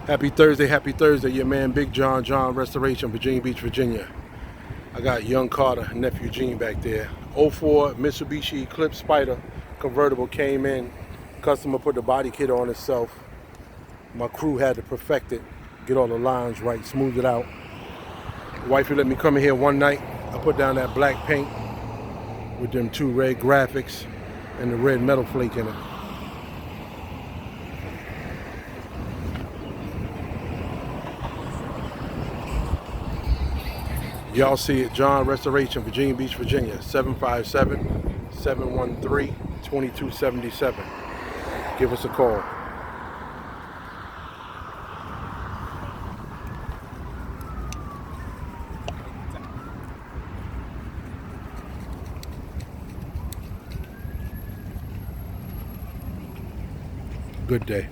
Happy Thursday, your man Big John Restoration, Virginia Beach, Virginia. I got young Carter, nephew Gene back there. '04 Mitsubishi Eclipse Spider convertible came in. Customer put the body kit on itself. My crew had to perfect it, get all the lines right, smooth it out. Wifey let me come in here one night. I put down that black paint with them 2 red graphics and the red metal flake in it. Y'all see it, John Restoration, Virginia Beach, Virginia, 757-713-2277. Give us a call. Good day.